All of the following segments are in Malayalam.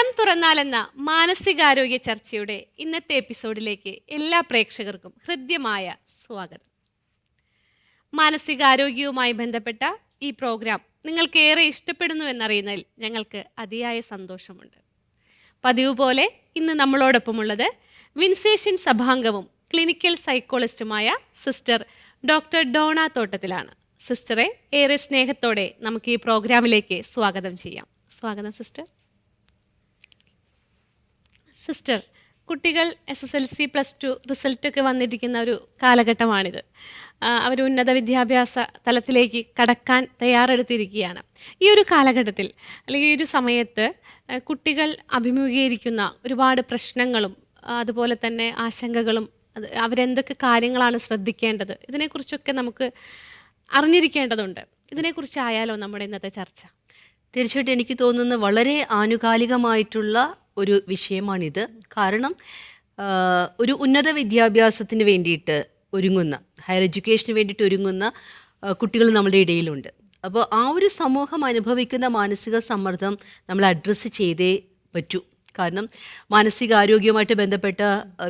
മനം തുറന്നാലെന്ന മാനസികാരോഗ്യ ചർച്ചയുടെ ഇന്നത്തെ എപ്പിസോഡിലേക്ക് എല്ലാ പ്രേക്ഷകർക്കും ഹൃദ്യമായ സ്വാഗതം. മാനസികാരോഗ്യവുമായി ബന്ധപ്പെട്ട ഈ പ്രോഗ്രാം നിങ്ങൾക്ക് ഏറെ ഇഷ്ടപ്പെടുന്നു എന്നറിയുന്നതിൽ ഞങ്ങൾക്ക് അതിയായ സന്തോഷമുണ്ട്. പതിവ് പോലെ ഇന്ന് നമ്മളോടൊപ്പമുള്ളത് വിൻസേഷൻ സഭാംഗവും ക്ലിനിക്കൽ സൈക്കോളജിസ്റ്റുമായ സിസ്റ്റർ ഡോക്ടർ ഡോണ തോട്ടത്തിലാണ്. സിസ്റ്ററെ ഏറെ സ്നേഹത്തോടെ നമുക്ക് ഈ പ്രോഗ്രാമിലേക്ക് സ്വാഗതം ചെയ്യാം. സ്വാഗതം സിസ്റ്റർ. സിസ്റ്റർ, കുട്ടികൾ SSLC +2 റിസൾട്ടൊക്കെ വന്നിരിക്കുന്ന ഒരു കാലഘട്ടമാണിത്. അവർ ഉന്നത വിദ്യാഭ്യാസ തലത്തിലേക്ക് കടക്കാൻ തയ്യാറെടുത്തിരിക്കുകയാണ്. ഈ ഒരു കാലഘട്ടത്തിൽ അല്ലെങ്കിൽ ഈ ഒരു സമയത്ത് കുട്ടികൾ അഭിമുഖീകരിക്കുന്ന ഒരുപാട് പ്രശ്നങ്ങളും അതുപോലെ തന്നെ ആശങ്കകളും അവരെന്തൊക്കെ കാര്യങ്ങളാണ് ശ്രദ്ധിക്കേണ്ടത്, ഇതിനെക്കുറിച്ചൊക്കെ നമുക്ക് അറിഞ്ഞിരിക്കേണ്ടതുണ്ട്. ഇതിനെക്കുറിച്ചായാലോ നമ്മുടെ ഇന്നത്തെ ചർച്ച? തീർച്ചയായിട്ടും എനിക്ക് തോന്നുന്ന വളരെ ആനുകാലികമായിട്ടുള്ള ഒരു വിഷയമാണിത്. കാരണം ഒരു ഉന്നത വിദ്യാഭ്യാസത്തിന് വേണ്ടിയിട്ട് ഒരുങ്ങുന്ന, ഹയർ എഡ്യൂക്കേഷന് വേണ്ടിയിട്ട് ഒരുങ്ങുന്ന കുട്ടികൾ നമ്മുടെ ഇടയിലുണ്ട്. അപ്പോൾ ആ ഒരു സമൂഹം അനുഭവിക്കുന്ന മാനസിക സമ്മർദ്ദം നമ്മൾ അഡ്രസ്സ് ചെയ്തേ പറ്റൂ. കാരണം മാനസികാരോഗ്യവുമായിട്ട് ബന്ധപ്പെട്ട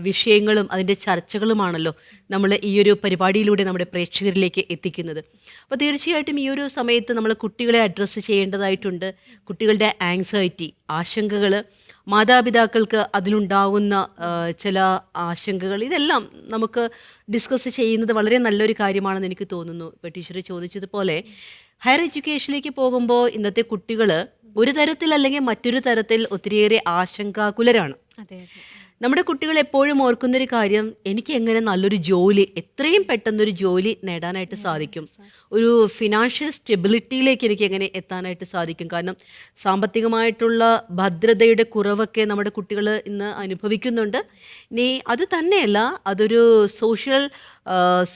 വിഷയങ്ങളും അതിൻ്റെ ചർച്ചകളുമാണല്ലോ നമ്മൾ ഈ ഒരു പരിപാടിയിലൂടെ നമ്മുടെ പ്രേക്ഷകരിലേക്ക് എത്തിക്കുന്നത്. അപ്പോൾ തീർച്ചയായിട്ടും ഈ ഒരു സമയത്ത് നമ്മൾ കുട്ടികളെ അഡ്രസ്സ് ചെയ്യേണ്ടതായിട്ടുണ്ട്. കുട്ടികളുടെ ആങ്സൈറ്റി, ആശങ്കകൾ, മാതാപിതാക്കൾക്ക് അതിലുണ്ടാകുന്ന ചില ആശങ്കകൾ, ഇതെല്ലാം നമുക്ക് ഡിസ്കസ് ചെയ്യുന്നത് വളരെ നല്ലൊരു കാര്യമാണെന്ന് എനിക്ക് തോന്നുന്നു. ഇപ്പോൾ ടീച്ചർ ചോദിച്ചതുപോലെ ഹയർ എഡ്യൂക്കേഷനിലേക്ക് പോകുമ്പോൾ ഇന്നത്തെ കുട്ടികൾ ഒരു തരത്തിൽ അല്ലെങ്കിൽ മറ്റൊരു തരത്തിൽ ഒത്തിരിയേറെ ആശങ്കാകുലരാണ്. നമ്മുടെ കുട്ടികൾ എപ്പോഴും ഓർക്കുന്നൊരു കാര്യം, എനിക്ക് എങ്ങനെ നല്ലൊരു ജോലി, എത്രയും പെട്ടെന്നൊരു ജോലി നേടാനായിട്ട് സാധിക്കും, ഒരു ഫിനാൻഷ്യൽ സ്റ്റെബിലിറ്റിയിലേക്ക് എനിക്ക് എങ്ങനെ എത്താനായിട്ട് സാധിക്കും. കാരണം സാമ്പത്തികമായിട്ടുള്ള ഭദ്രതയുടെ കുറവൊക്കെ നമ്മുടെ കുട്ടികൾ ഇന്ന് അനുഭവിക്കുന്നുണ്ട്. ഇനി അത് തന്നെയല്ല, അതൊരു സോഷ്യൽ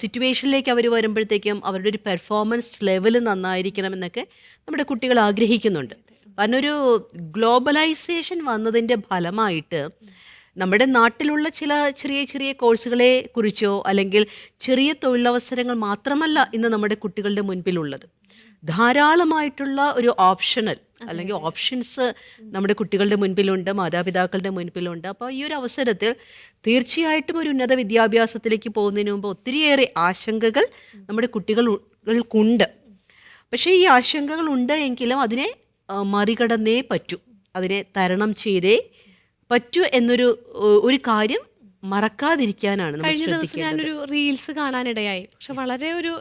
സിറ്റുവേഷനിലേക്ക് അവർ വരുമ്പോഴത്തേക്കും അവരുടെ ഒരു പെർഫോമൻസ് ലെവൽ നന്നായിരിക്കണമെന്നൊക്കെ നമ്മുടെ കുട്ടികൾ ആഗ്രഹിക്കുന്നുണ്ട്. കാരണം ഒരു ഗ്ലോബലൈസേഷൻ വന്നതിൻ്റെ ഫലമായിട്ട് നമ്മുടെ നാട്ടിലുള്ള ചില ചെറിയ ചെറിയ കോഴ്സുകളെ കുറിച്ചോ അല്ലെങ്കിൽ ചെറിയ തൊഴിലവസരങ്ങൾ മാത്രമല്ല ഇന്ന് നമ്മുടെ കുട്ടികളുടെ മുൻപിലുള്ളത്. ധാരാളമായിട്ടുള്ള ഒരു ഓപ്ഷണൽ അല്ലെങ്കിൽ ഓപ്ഷൻസ് നമ്മുടെ കുട്ടികളുടെ മുൻപിലുണ്ട്, മാതാപിതാക്കളുടെ മുൻപിലുണ്ട്. അപ്പോൾ ഈ ഒരു അവസരത്തിൽ തീർച്ചയായിട്ടും ഒരു ഉന്നത വിദ്യാഭ്യാസത്തിലേക്ക് പോകുന്നതിന് മുമ്പ് ഒത്തിരിയേറെ ആശങ്കകൾ നമ്മുടെ കുട്ടികൾക്കുണ്ട്. പക്ഷേ ഈ ആശങ്കകൾ ഉണ്ട് എങ്കിലും അതിനെ മറികടന്നേ പറ്റൂ, അതിനെ തരണം ചെയ്തേ പറ്റൂ എന്നൊരു കാര്യം മറക്കാതിരിക്കാനാണ് നമ്മൾ കഴിഞ്ഞ ദിവസം ഞാനൊരു റീൽസ് കാണാനിടയായി. പക്ഷെ വളരെ ഒരു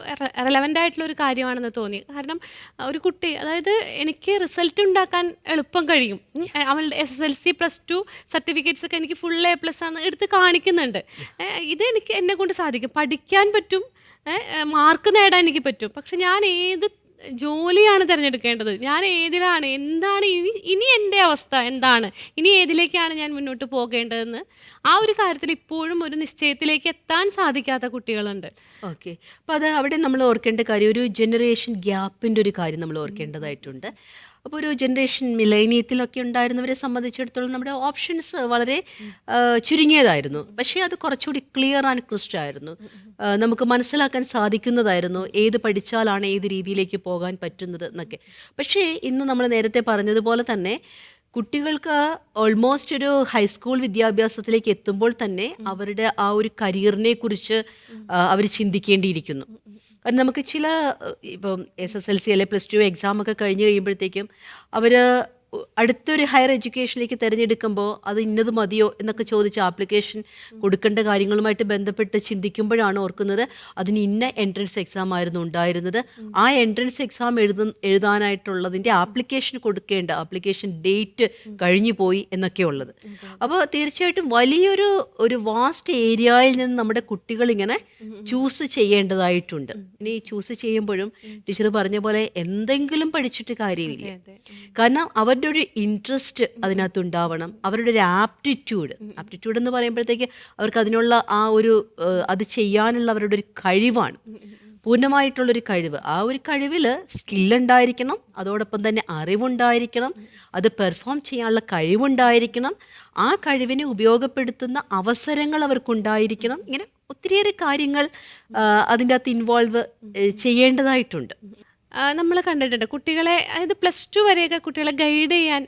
റെലവൻ്റ് ആയിട്ടുള്ള ഒരു കാര്യമാണെന്ന് തോന്നി. കാരണം ഒരു കുട്ടി, അതായത് എനിക്ക് റിസൾട്ട് ഉണ്ടാക്കാൻ എളുപ്പം കഴിയും, അവളുടെ SSLC +2 സർട്ടിഫിക്കറ്റ്സ് ഒക്കെ എനിക്ക് ഫുൾ A+ ആണ് എടുത്ത് കാണിക്കുന്നുണ്ട്. ഇത് എനിക്ക് എന്നെ കൊണ്ട് സാധിക്കും, പഠിക്കാൻ പറ്റും, മാർക്ക് നേടാൻ എനിക്ക് പറ്റും. പക്ഷെ ഞാൻ ഏത് ജോലിയാണ് തിരഞ്ഞെടുക്കേണ്ടത്, ഞാൻ ഏതിലാണ്, എന്താണ് ഇനി എൻ്റെ അവസ്ഥ എന്താണ്, ഇനി ഏതിലേക്കാണ് ഞാൻ മുന്നോട്ട് പോകേണ്ടതെന്ന് ആ ഒരു കാര്യത്തിൽ ഇപ്പോഴും ഒരു നിശ്ചയത്തിലേക്ക് എത്താൻ സാധിക്കാത്ത കുട്ടികളുണ്ട്. ഓക്കെ, അപ്പോൾ അത് അവിടെ നമ്മൾ ഓർക്കേണ്ട കാര്യം, ഒരു ജനറേഷൻ ഗ്യാപ്പിൻ്റെ ഒരു കാര്യം നമ്മൾ ഓർക്കേണ്ടതായിട്ടുണ്ട്. അപ്പോൾ ഒരു ജനറേഷൻ മിലേനിയത്തിലൊക്കെ ഉണ്ടായിരുന്നവരെ സംബന്ധിച്ചിടത്തോളം നമ്മുടെ ഓപ്ഷൻസ് വളരെ ചുരുങ്ങിയതായിരുന്നു. പക്ഷേ അത് കുറച്ചുകൂടി ക്ലിയർ ആൻഡ് ക്രിസ്റ്റൽ ആയിരുന്നു, നമുക്ക് മനസ്സിലാക്കാൻ സാധിക്കുന്നതായിരുന്നു ഏത് പഠിച്ചാലാണ് ഏത് രീതിയിലേക്ക് പോകാൻ പറ്റുന്നത് എന്നൊക്കെ. പക്ഷേ ഇന്ന് നമ്മൾ നേരത്തെ പറഞ്ഞതുപോലെ തന്നെ കുട്ടികൾക്ക് ഓൾമോസ്റ്റ് ഒരു ഹൈസ്കൂൾ വിദ്യാഭ്യാസത്തിലേക്ക് എത്തുമ്പോൾ തന്നെ അവരുടെ ആ ഒരു കരിയറിനെ കുറിച്ച് അവർ ചിന്തിക്കേണ്ടിയിരിക്കുന്നു. കാരണം നമുക്ക് ചില ഇപ്പം SSLC അല്ലെ +2 എക്സാമൊക്കെ കഴിഞ്ഞ് കഴിയുമ്പോഴത്തേക്കും അവർ അടുത്തൊരു ഹയർ എഡ്യൂക്കേഷനിലേക്ക് തിരഞ്ഞെടുക്കുമ്പോൾ അത് ഇന്നത് മതിയോ എന്നൊക്കെ ചോദിച്ച് ആപ്ലിക്കേഷൻ കൊടുക്കേണ്ട കാര്യങ്ങളുമായിട്ട് ബന്ധപ്പെട്ട് ചിന്തിക്കുമ്പോഴാണ് ഓർക്കുന്നത് അതിന് ഇന്ന എൻട്രൻസ് എക്സാം ആയിരുന്നു ഉണ്ടായിരുന്നത്, ആ എൻട്രൻസ് എക്സാം എഴുതാനായിട്ടുള്ളതിൻ്റെ ആപ്ലിക്കേഷൻ ഡേറ്റ് കഴിഞ്ഞു പോയി എന്നൊക്കെ ഉള്ളത്. അപ്പോൾ തീർച്ചയായിട്ടും വലിയൊരു വാസ്റ്റ് ഏരിയയിൽ നിന്ന് നമ്മുടെ കുട്ടികൾ ഇങ്ങനെ ചൂസ് ചെയ്യേണ്ടതായിട്ടുണ്ട്. ഇനി ചൂസ് ചെയ്യുമ്പോഴും ടീച്ചർ പറഞ്ഞ പോലെ എന്തെങ്കിലും പഠിച്ചിട്ട് കാര്യമില്ല. കാരണം അവരുടെ ഒരു ഇൻട്രസ്റ്റ് അതിനകത്ത് ഉണ്ടാവണം, അവരുടെ ഒരു ആപ്റ്റിറ്റ്യൂഡ് എന്ന് പറയുമ്പോഴത്തേക്ക് അവർക്ക് അതിനുള്ള ആ ഒരു അത് ചെയ്യാനുള്ള അവരുടെ ഒരു കഴിവാണ്, പൂർണ്ണമായിട്ടുള്ളൊരു കഴിവ്. ആ ഒരു കഴിവിൽ സ്കില്ലുണ്ടായിരിക്കണം, അതോടൊപ്പം തന്നെ അറിവുണ്ടായിരിക്കണം, അത് പെർഫോം ചെയ്യാനുള്ള കഴിവുണ്ടായിരിക്കണം, ആ കഴിവിനെ ഉപയോഗപ്പെടുത്തുന്ന അവസരങ്ങൾ അവർക്കുണ്ടായിരിക്കണം. ഇങ്ങനെ ഒത്തിരിയേറെ കാര്യങ്ങൾ അതിൻ്റെ അകത്ത് ഇൻവോൾവ് ചെയ്യേണ്ടതായിട്ടുണ്ട്. നമ്മൾ കണ്ടിട്ടുണ്ട് കുട്ടികളെ, അതായത് +2 വരെയൊക്കെ കുട്ടികളെ ഗൈഡ് ചെയ്യാൻ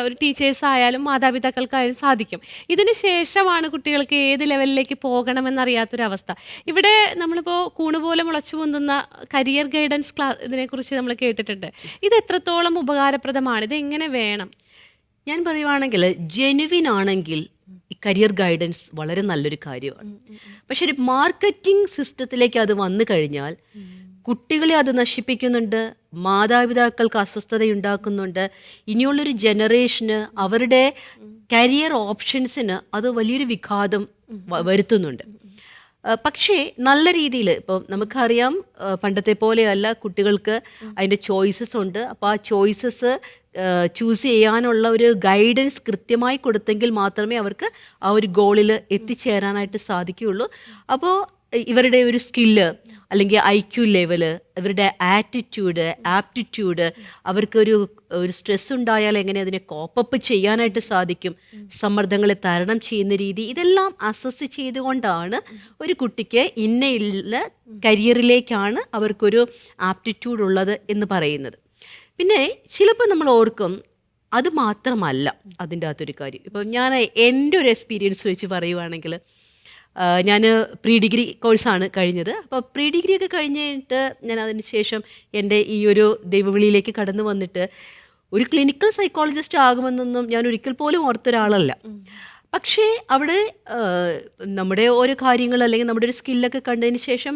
ഒരു ടീച്ചേഴ്സ് ആയാലും മാതാപിതാക്കൾക്കായാലും സാധിക്കും. ഇതിന് ശേഷമാണ് കുട്ടികൾക്ക് ഏത് ലെവലിലേക്ക് പോകണമെന്നറിയാത്തൊരവസ്ഥ. ഇവിടെ നമ്മളിപ്പോൾ കൂണ് പോലെ മുളച്ചു പൊന്തുന്ന കരിയർ ഗൈഡൻസ് ഇതിനെക്കുറിച്ച് നമ്മൾ കേട്ടിട്ടുണ്ട്. ഇത് എത്രത്തോളം ഉപകാരപ്രദമാണ്? ഇത് എങ്ങനെ വേണം? ഞാൻ പറയുവാണെങ്കിൽ ജെനുവിൻ ആണെങ്കിൽ ഈ കരിയർ ഗൈഡൻസ് വളരെ നല്ലൊരു കാര്യമാണ്. പക്ഷെ ഒരു മാർക്കറ്റിംഗ് സിസ്റ്റത്തിലേക്ക് അത് വന്നു കഴിഞ്ഞാൽ കുട്ടികളെ അത് നശിപ്പിക്കുന്നുണ്ട്, മാതാപിതാക്കൾക്ക് അസ്വസ്ഥതയുണ്ടാക്കുന്നുണ്ട്. ഇനിയുള്ളൊരു ജനറേഷന് അവരുടെ കരിയർ ഓപ്ഷൻസിന് അത് വലിയൊരു വിഘാതം വരുത്തുന്നുണ്ട്. പക്ഷേ നല്ല രീതിയിൽ ഇപ്പം നമുക്കറിയാം, പണ്ടത്തെ പോലെയല്ല, കുട്ടികൾക്ക് അതിൻ്റെ ചോയ്സസ് ഉണ്ട്. അപ്പോൾ ആ ചോയ്സസ് ചൂസ് ചെയ്യാനുള്ള ഒരു ഗൈഡൻസ് കൃത്യമായി കൊടുത്തെങ്കിൽ മാത്രമേ അവർക്ക് ആ ഒരു ഗോളിൽ എത്തിച്ചേരാനായിട്ട് സാധിക്കുകയുള്ളൂ. അപ്പോൾ ഇവരുടെ ഒരു സ്കില്ല് അല്ലെങ്കിൽ IQ ലെവല്, ഇവരുടെ ആറ്റിറ്റ്യൂഡ്, ആപ്റ്റിറ്റ്യൂഡ്, അവർക്കൊരു സ്ട്രെസ് ഉണ്ടായാൽ എങ്ങനെ അതിനെ കോപ്പപ്പ് ചെയ്യാനായിട്ട് സാധിക്കും, സമ്മർദ്ദങ്ങളെ തരണം ചെയ്യുന്ന രീതി, ഇതെല്ലാം അസസ് ചെയ്തുകൊണ്ടാണ് ഒരു കുട്ടിക്ക് ഇന്ന കരിയറിലേക്കാണ് അവർക്കൊരു ആപ്റ്റിറ്റ്യൂഡ് ഉള്ളത് എന്ന് പറയുന്നത്. പിന്നെ ചിലപ്പോൾ നമ്മൾ ഓർക്കും അത് മാത്രമല്ല അതിൻ്റെ അകത്തൊരു കാര്യം. ഇപ്പം ഞാൻ എൻ്റെ ഒരു എക്സ്പീരിയൻസ് വെച്ച് പറയുവാണെങ്കിൽ, ഞാൻ പ്രീ ഡിഗ്രി കോഴ്സാണ് കഴിഞ്ഞത്. അപ്പോൾ പ്രീ ഡിഗ്രി ഒക്കെ കഴിഞ്ഞിട്ട് ഞാൻ അതിന് ശേഷം എൻ്റെ ഈ ഒരു ദൈവവിളിയിലേക്ക് കടന്നു വന്നിട്ട് ഒരു ക്ലിനിക്കൽ സൈക്കോളജിസ്റ്റ് ആകുമെന്നൊന്നും ഞാൻ ഒരിക്കൽ പോലും ഓർത്തൊരാളല്ല. പക്ഷേ അവിടെ നമ്മുടെ ഓരോ കാര്യങ്ങൾ അല്ലെങ്കിൽ നമ്മുടെ ഒരു സ്കില്ലൊക്കെ കണ്ടതിന് ശേഷം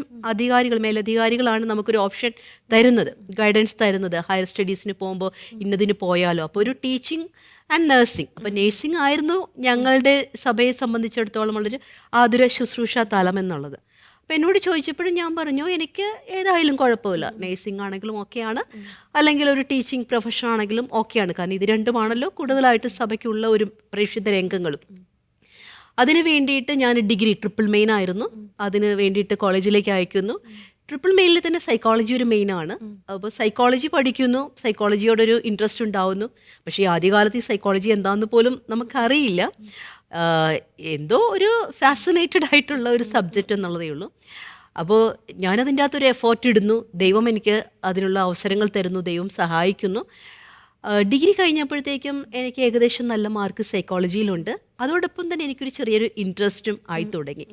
മേലധികാരികളാണ് നമുക്കൊരു ഓപ്ഷൻ തരുന്നത്, ഗൈഡൻസ് തരുന്നത്. ഹയർ സ്റ്റഡീസിന് പോകുമ്പോൾ ഇന്നതിന് പോയാലോ, അപ്പോൾ ഒരു ടീച്ചിങ് ആൻഡ് നഴ്സിംഗ്. അപ്പോൾ നേഴ്സിംഗ് ആയിരുന്നു ഞങ്ങളുടെ സഭയെ സംബന്ധിച്ചിടത്തോളം ഉള്ളൊരു ആതുര ശുശ്രൂഷ തലം എന്നുള്ളത്. അപ്പോൾ എന്നോട് ചോദിച്ചപ്പോഴും ഞാൻ പറഞ്ഞു, എനിക്ക് ഏതായാലും കുഴപ്പമില്ല, നേഴ്സിംഗ് ആണെങ്കിലും ഓക്കെയാണ്, അല്ലെങ്കിൽ ഒരു ടീച്ചിങ് പ്രൊഫഷൻ ആണെങ്കിലും ഓക്കെയാണ്. കാരണം ഇത് രണ്ടുമാണല്ലോ കൂടുതലായിട്ട് സഭയ്ക്കുള്ള ഒരു പ്രേക്ഷിത രംഗങ്ങളും. അതിന് വേണ്ടിയിട്ട് ഞാൻ ഡിഗ്രി ട്രിപ്പിൾ മെയിൻ ആയിരുന്നു. അതിന് വേണ്ടിയിട്ട് കോളേജിലേക്ക് അയക്കുന്നു. ട്രിപ്പിൾ മെയിനിൽ തന്നെ സൈക്കോളജി ഒരു മെയിനാണ്. അപ്പോൾ സൈക്കോളജി പഠിക്കുന്നു, സൈക്കോളജിയോടൊരു ഇൻട്രസ്റ്റ് ഉണ്ടാവുന്നു. പക്ഷേ ആദ്യകാലത്ത് ഈ സൈക്കോളജി എന്താണെന്ന് പോലും നമുക്കറിയില്ല. എന്തോ ഒരു ഫാസിനേറ്റഡ് ആയിട്ടുള്ള ഒരു സബ്ജക്റ്റ് എന്നുള്ളതേ ഉള്ളൂ. അപ്പോൾ ഞാനതിൻ്റെ അകത്തൊരു എഫേർട്ട് ഇടുന്നു. ദൈവം എനിക്ക് അതിനുള്ള അവസരങ്ങൾ തരുന്നു, ദൈവം സഹായിക്കുന്നു. ഡിഗ്രി കഴിഞ്ഞപ്പോഴത്തേക്കും എനിക്ക് ഏകദേശം നല്ല മാർക്ക് സൈക്കോളജിയിലുണ്ട്. അതോടൊപ്പം തന്നെ എനിക്കൊരു ചെറിയൊരു ഇൻട്രസ്റ്റും ആയി തുടങ്ങി.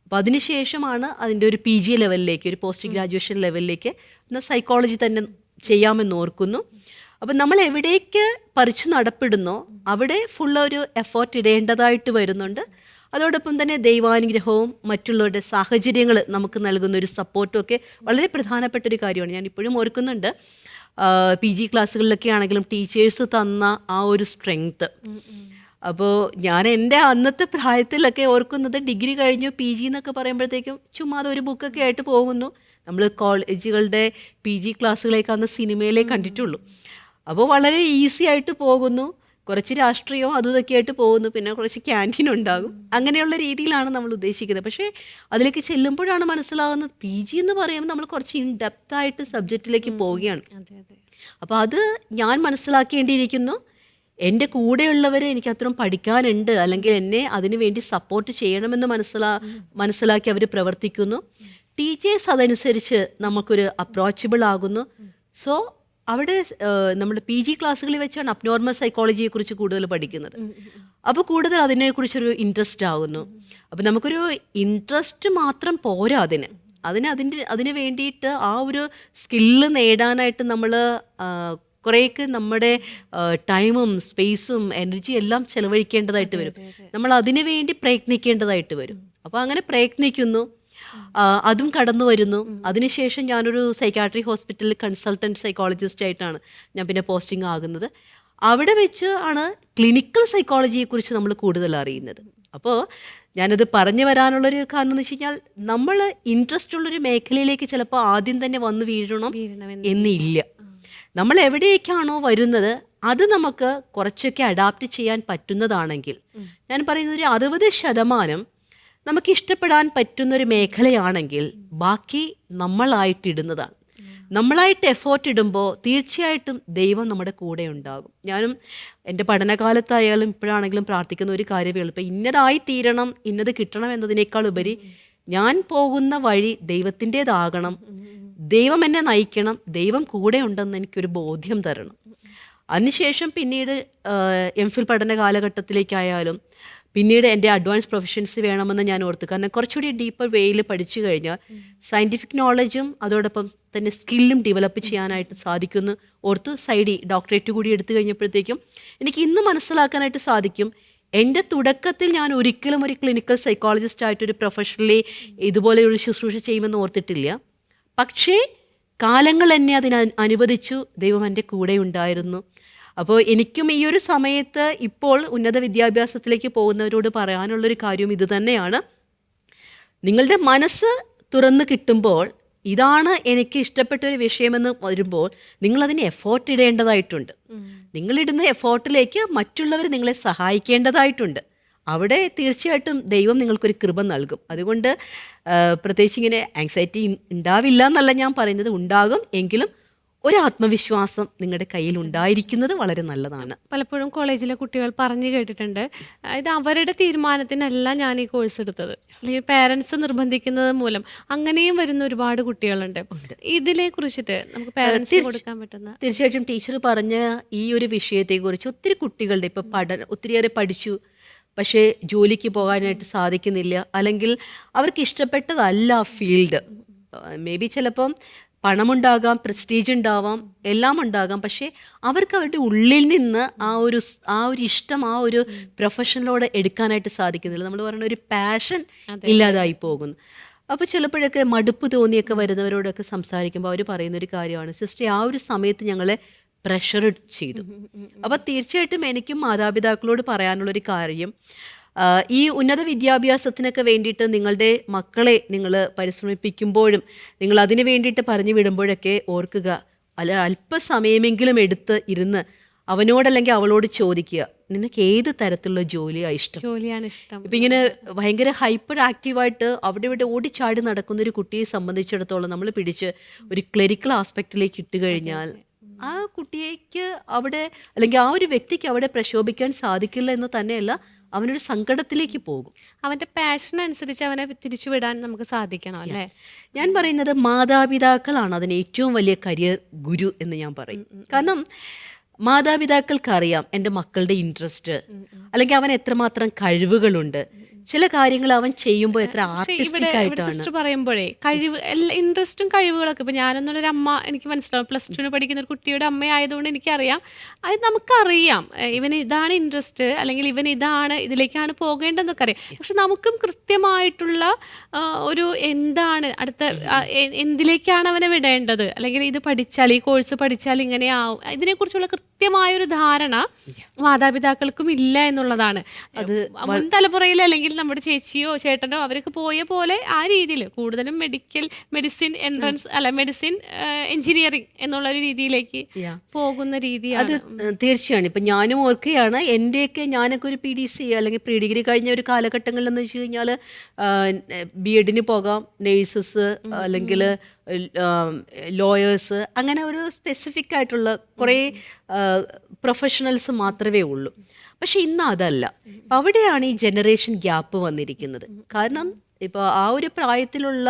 അപ്പോൾ അതിനുശേഷമാണ് അതിൻ്റെ ഒരു PG ലെവലിലേക്ക്, ഒരു പോസ്റ്റ് ഗ്രാജുവേഷൻ ലെവലിലേക്ക് എന്നാൽ സൈക്കോളജി തന്നെ ചെയ്യാമെന്ന് ഓർക്കുന്നു. അപ്പം നമ്മൾ എവിടേക്ക് പറിച്ചു നടപ്പെടുന്നോ അവിടെ ഫുള്ളൊരു എഫേർട്ട് ഇടേണ്ടതായിട്ട് വരുന്നുണ്ട്. അതോടൊപ്പം തന്നെ ദൈവാനുഗ്രഹവും മറ്റുള്ളവരുടെ സാഹചര്യങ്ങൾ നമുക്ക് നൽകുന്ന ഒരു സപ്പോർട്ടും ഒക്കെ വളരെ പ്രധാനപ്പെട്ടൊരു കാര്യമാണ്. ഞാൻ ഇപ്പോഴും ഓർക്കുന്നുണ്ട്, PG ക്ലാസ്സുകളിലൊക്കെ ആണെങ്കിലും ടീച്ചേഴ്സ് തന്ന ആ ഒരു സ്ട്രെങ്ത്. അപ്പോൾ ഞാൻ എൻ്റെ അന്നത്തെ പ്രായത്തിലൊക്കെ ഓർക്കുന്നത്, ഡിഗ്രി കഴിഞ്ഞു PG എന്നൊക്കെ പറയുമ്പോഴത്തേക്കും ചുമ്മാ ഒരു ബുക്കൊക്കെ ആയിട്ട് പോകുന്നു. നമ്മൾ കോളേജുകളുടെ PG ക്ലാസ്സുകളേക്ക് അന്ന് സിനിമയിലേ കണ്ടിട്ടുള്ളൂ. അപ്പോൾ വളരെ ഈസി ആയിട്ട് പോകുന്നു, കുറച്ച് രാഷ്ട്രീയവും അതും ഇതൊക്കെ ആയിട്ട് പോകുന്നു, പിന്നെ കുറച്ച് ക്യാൻറ്റീൻ ഉണ്ടാകും, അങ്ങനെയുള്ള രീതിയിലാണ് നമ്മൾ ഉദ്ദേശിക്കുന്നത്. പക്ഷേ അതിലേക്ക് ചെല്ലുമ്പോഴാണ് മനസ്സിലാകുന്നത് PG എന്ന് പറയുമ്പോൾ നമ്മൾ കുറച്ച് ഇൻ ഡെപ്തായിട്ട് സബ്ജക്റ്റിലേക്ക് പോവുകയാണ്. അപ്പോൾ അത് ഞാൻ മനസ്സിലാക്കേണ്ടിയിരിക്കുന്നു. എൻ്റെ കൂടെയുള്ളവരെ എനിക്ക് അത്രയും പഠിക്കാനുണ്ട്, അല്ലെങ്കിൽ എന്നെ അതിനു വേണ്ടി സപ്പോർട്ട് ചെയ്യണമെന്ന് മനസ്സിലാക്കി അവർ പ്രവർത്തിക്കുന്നു. ടീച്ചേഴ്സ് അതനുസരിച്ച് നമുക്കൊരു അപ്രോച്ചബിൾ ആകുന്നു. സോ അവിടെ നമ്മൾ PG ക്ലാസ്സുകളിൽ വെച്ചാണ് അബ്നോർമൽ സൈക്കോളജിയെക്കുറിച്ച് കൂടുതൽ പഠിക്കുന്നത്. അപ്പോൾ കൂടുതൽ അതിനെക്കുറിച്ചൊരു ഇൻട്രസ്റ്റ് ആകുന്നു. അപ്പോൾ നമുക്കൊരു ഇൻട്രസ്റ്റ് മാത്രം പോരാ, അതിന് വേണ്ടിയിട്ട് ആ ഒരു സ്കില്ല് നേടാനായിട്ട് നമ്മൾ കുറേയൊക്കെ നമ്മുടെ ടൈമും സ്പേസും എനർജിയും എല്ലാം ചെലവഴിക്കേണ്ടതായിട്ട് വരും. നമ്മൾ അതിനു വേണ്ടി പ്രയത്നിക്കേണ്ടതായിട്ട് വരും. അപ്പോൾ അങ്ങനെ പ്രയത്നിക്കുന്നു, അതും കടന്നു വരുന്നു. അതിനുശേഷം ഞാനൊരു സൈക്കാട്രി ഹോസ്പിറ്റലിൽ കൺസൾട്ടൻറ്റ് സൈക്കോളജിസ്റ്റ് ആയിട്ടാണ് ഞാൻ പിന്നെ പോസ്റ്റിംഗ് ആകുന്നത്. അവിടെ വെച്ച് ആണ് ക്ലിനിക്കൽ സൈക്കോളജിയെക്കുറിച്ച് നമ്മൾ കൂടുതൽ അറിയുന്നത്. അപ്പോൾ ഞാനത് പറഞ്ഞു വരാനുള്ളൊരു കാരണം എന്ന് വെച്ച് കഴിഞ്ഞാൽ, നമ്മൾ ഇൻട്രസ്റ്റ് ഉള്ളൊരു മേഖലയിലേക്ക് ചിലപ്പോൾ ആദ്യം തന്നെ വന്ന് വീഴണം എന്നില്ല. നമ്മൾ എവിടേക്കാണോ വരുന്നത് അത് നമുക്ക് കുറച്ചൊക്കെ അഡാപ്റ്റ് ചെയ്യാൻ പറ്റുന്നതാണെങ്കിൽ, ഞാൻ പറയുന്നത് ഒരു 60% നമുക്ക് ഇഷ്ടപ്പെടാൻ പറ്റുന്നൊരു മേഖലയാണെങ്കിൽ ബാക്കി നമ്മളായിട്ടിടുന്നതാണ്. നമ്മളായിട്ട് എഫേർട്ട് ഇടുമ്പോൾ തീർച്ചയായിട്ടും ദൈവം നമ്മുടെ കൂടെ ഉണ്ടാകും. ഞാനും എൻ്റെ പഠനകാലത്തായാലും ഇപ്പോഴാണെങ്കിലും പ്രാർത്ഥിക്കുന്ന ഒരു കാര്യമേ ഉള്ളൂ, ഇപ്പം ഇന്നതായി തീരണം, ഇന്നത് കിട്ടണം എന്നതിനേക്കാൾ ഉപരി ഞാൻ പോകുന്ന വഴി ദൈവത്തിൻ്റേതാകണം, ദൈവം എന്നെ നയിക്കണം, ദൈവം കൂടെ ഉണ്ടെന്ന് എനിക്കൊരു ബോധ്യം തരണം. അതിനുശേഷം പിന്നീട് എംഫിൽ പഠന കാലഘട്ടത്തിലേക്കായാലും പിന്നീട് എൻ്റെ അഡ്വാൻസ് പ്രൊഫഷൻസ് വേണമെന്ന് ഞാൻ ഓർത്തു. കാരണം കുറച്ചുകൂടി ഡീപ്പർ വേയിൽ പഠിച്ചു കഴിഞ്ഞാൽ സയൻറ്റിഫിക് നോളജും അതോടൊപ്പം തന്നെ സ്കില്ലും ഡെവലപ്പ് ചെയ്യാനായിട്ട് സാധിക്കുമെന്ന് ഓർത്തു. സൈഡി ഡോക്ടറേറ്റ് കൂടി എടുത്തു കഴിഞ്ഞപ്പോഴത്തേക്കും എനിക്ക് ഇന്ന് മനസ്സിലാക്കാനായിട്ട് സാധിക്കും, എൻ്റെ തുടക്കത്തിൽ ഞാൻ ഒരിക്കലും ഒരു ക്ലിനിക്കൽ സൈക്കോളജിസ്റ്റ് ആയിട്ടൊരു പ്രൊഫഷണലി ഇതുപോലെയൊരു ശുശ്രൂഷ ചെയ്യുമെന്ന് ഓർത്തിട്ടില്ല. പക്ഷേ കാലങ്ങൾ എന്നെ അതിന് അനുവദിച്ചു. ദൈവം എൻ്റെ കൂടെ ഉണ്ടായിരുന്നു. അപ്പോൾ എനിക്കും ഈ ഒരു സമയത്ത് ഇപ്പോൾ ഉന്നത വിദ്യാഭ്യാസത്തിലേക്ക് പോകുന്നവരോട് പറയാനുള്ളൊരു കാര്യം ഇത് തന്നെയാണ്. നിങ്ങളുടെ മനസ്സ് തുറന്ന് കിട്ടുമ്പോൾ, ഇതാണ് എനിക്ക് ഇഷ്ടപ്പെട്ട ഒരു വിഷയമെന്ന് വരുമ്പോൾ നിങ്ങളതിന് എഫോർട്ട് ഇടേണ്ടതായിട്ടുണ്ട്. നിങ്ങളിടുന്ന എഫോർട്ടിലേക്ക് മറ്റുള്ളവർ നിങ്ങളെ സഹായിക്കേണ്ടതായിട്ടുണ്ട്. അവിടെ തീർച്ചയായിട്ടും ദൈവം നിങ്ങൾക്കൊരു കൃപ നൽകും. അതുകൊണ്ട് പ്രത്യേകിച്ച് ഇങ്ങനെ ആങ്സൈറ്റി ഉണ്ടാവില്ല എന്നല്ല ഞാൻ പറയുന്നത്, ഉണ്ടാകും. എങ്കിലും ഒരു ആത്മവിശ്വാസം നിങ്ങളുടെ കയ്യിൽ ഉണ്ടായിരിക്കുന്നത് വളരെ നല്ലതാണ്. പലപ്പോഴും കോളേജിലെ കുട്ടികൾ പറഞ്ഞു കേട്ടിട്ടുണ്ട്, ഇത് അവരുടെ തീരുമാനത്തിനല്ല ഞാൻ ഈ കോഴ്സ് എടുത്തത്, അല്ലെങ്കിൽ പേരൻസ് നിർബന്ധിക്കുന്നത് മൂലം അങ്ങനെയും വരുന്ന ഒരുപാട് കുട്ടികളുണ്ട്. ഇതിനെ കുറിച്ചിട്ട് നമുക്ക് പേരൻസിന് കൊടുക്കാൻ പറ്റുന്ന? തീർച്ചയായിട്ടും ടീച്ചർ പറഞ്ഞ ഈ ഒരു വിഷയത്തെക്കുറിച്ച് ഒത്തിരി കുട്ടികളുടെ ഇപ്പോൾ ഒത്തിരിയേറെ പഠിച്ചു, പക്ഷേ ജോലിക്ക് പോകാനായിട്ട് സാധിക്കുന്നില്ല, അല്ലെങ്കിൽ അവർക്ക് ഇഷ്ടപ്പെട്ടതല്ല ഫീൽഡ്. മേ ബി ചിലപ്പം പണമുണ്ടാകാം, പ്രസ്റ്റീജ് ഉണ്ടാവാം, എല്ലാം ഉണ്ടാകാം, പക്ഷേ അവർക്ക് അവരുടെ ഉള്ളിൽ നിന്ന് ആ ഒരു ഇഷ്ടം ആ ഒരു പ്രൊഫഷനിലൂടെ എടുക്കാനായിട്ട് സാധിക്കുന്നില്ല. നമ്മൾ പറയുന്ന ഒരു പാഷൻ ഇല്ലാതായി പോകുന്നു. അപ്പോൾ ചിലപ്പോഴൊക്കെ മടുപ്പ് തോന്നിയൊക്കെ വരുന്നവരോടൊക്കെ സംസാരിക്കുമ്പോൾ അവർ പറയുന്നൊരു കാര്യമാണ്, സിസ്റ്റർ ആ ഒരു സമയത്ത് ഞങ്ങളെ പ്രഷർ ചെയ്തു. അപ്പോൾ തീർച്ചയായിട്ടും എനിക്കും മാതാപിതാക്കളോട് പറയാനുള്ളൊരു കാര്യം, ഈ ഉന്നത വിദ്യാഭ്യാസത്തിനൊക്കെ വേണ്ടിയിട്ട് നിങ്ങളുടെ മക്കളെ നിങ്ങൾ പരിശ്രമിപ്പിക്കുമ്പോഴും നിങ്ങൾ അതിന് വേണ്ടിയിട്ട് പറഞ്ഞു വിടുമ്പോഴൊക്കെ ഓർക്കുക, അല്പസമയമെങ്കിലും എടുത്ത് ഇരുന്ന് അവനോടല്ലെങ്കിൽ അവളോട് ചോദിക്കുക, നിനക്ക് ഏത് തരത്തിലുള്ള ജോലിയാണ് ഇഷ്ടം. ഇപ്പം ഇങ്ങനെ ഭയങ്കര ഹൈപ്പർ ആക്റ്റീവായിട്ട് അവിടെ ഇവിടെ ഓടിച്ചാടി നടക്കുന്ന ഒരു കുട്ടിയെ സംബന്ധിച്ചിടത്തോളം നമ്മൾ പിടിച്ച് ഒരു ക്ലറിക്കൽ ആസ്പെക്റ്റിലേക്ക് ഇട്ട് കഴിഞ്ഞാൽ ആ കുട്ടിക്ക് അവിടെ, അല്ലെങ്കിൽ ആ ഒരു വ്യക്തിക്ക് അവിടെ പ്രശോഭിക്കാൻ സാധിക്കില്ല എന്ന് തന്നെയല്ല, അവനൊരു സങ്കടത്തിലേക്ക് പോകും. അവൻ്റെ പാഷൻ അനുസരിച്ച് അവനെ തിരിച്ചുവിടാൻ നമുക്ക് സാധിക്കണം അല്ലേ? ഞാൻ പറയുന്നത് മാതാപിതാക്കളാണ് അതിന് ഏറ്റവും വലിയ കരിയർ ഗുരു എന്ന് ഞാൻ പറയും. കാരണം മാതാപിതാക്കൾക്കറിയാം എൻ്റെ മക്കളുടെ ഇൻട്രസ്റ്റ്, അല്ലെങ്കിൽ അവൻ എത്രമാത്രം കഴിവുകളുണ്ട്, ചില കാര്യങ്ങൾ അവൻ ചെയ്യുമ്പോൾ എത്ര ആർട്ടിസ്റ്റിക് ആയിട്ടാണ്. സിസ്റ്റർ പറയുമ്പോഴേ ഇൻട്രസ്റ്റും കഴിവുകളൊക്കെ, ഇപ്പം ഞാനെന്നുള്ളൊരു അമ്മ എനിക്ക് മനസ്സിലാവും, +2 പഠിക്കുന്ന ഒരു കുട്ടിയുടെ അമ്മയായതുകൊണ്ട് എനിക്കറിയാം, അത് നമുക്കറിയാം ഇവന് ഇതാണ് ഇൻട്രസ്റ്റ്, അല്ലെങ്കിൽ ഇവൻ ഇതാണ് ഇതിലേക്കാണ് പോകേണ്ടതെന്നൊക്കെ അറിയാം. പക്ഷെ നമുക്കും കൃത്യമായിട്ടുള്ള ഒരു എന്താണ് അടുത്ത എന്തിലേക്കാണ് അവനെ വിടേണ്ടത്, അല്ലെങ്കിൽ ഇത് പഠിച്ചാൽ ഈ കോഴ്സ് പഠിച്ചാൽ ഇങ്ങനെ ആവും, ഇതിനെക്കുറിച്ചുള്ള കൃത്യമായൊരു ധാരണ മാതാപിതാക്കൾക്കും ഇല്ല എന്നുള്ളതാണ്. അത് മുൻ തലമുറയിൽ അല്ലെങ്കിൽ നമ്മുടെ ചേച്ചിയോ ചേട്ടനോ അവരൊക്കെ പോയ പോലെ ആ രീതിയിൽ കൂടുതലും മെഡിസിൻ എൻട്രൻസ് മെഡിസിൻ എഞ്ചിനീയറിംഗ് എന്നുള്ള ഒരു രീതിയിലേക്ക് പോകുന്ന രീതിയാണ്. അത് തീർച്ചയാണ്. ഇപ്പം ഞാനും ഓർക്കുകയാണ്, ഞാനൊക്കെ ഒരു PDC അല്ലെങ്കിൽ പ്രീ ഡിഗ്രി കഴിഞ്ഞ ഒരു കാലഘട്ടങ്ങളിൽ എന്ന് വെച്ച് കഴിഞ്ഞാൽ B.Edന് പോകാം, നേഴ്സസ് അല്ലെങ്കിൽ ലോയേഴ്സ്, അങ്ങനെ ഒരു സ്പെസിഫിക് ആയിട്ടുള്ള കുറേ പ്രൊഫഷണൽസ് മാത്രമേ ഉള്ളൂ. പക്ഷെ ഇന്ന് അതല്ല. അവിടെയാണ് ഈ ജനറേഷൻ ഗ്യാപ്പ് വന്നിരിക്കുന്നത്. കാരണം ഇപ്പോൾ ആ ഒരു പ്രായത്തിലുള്ള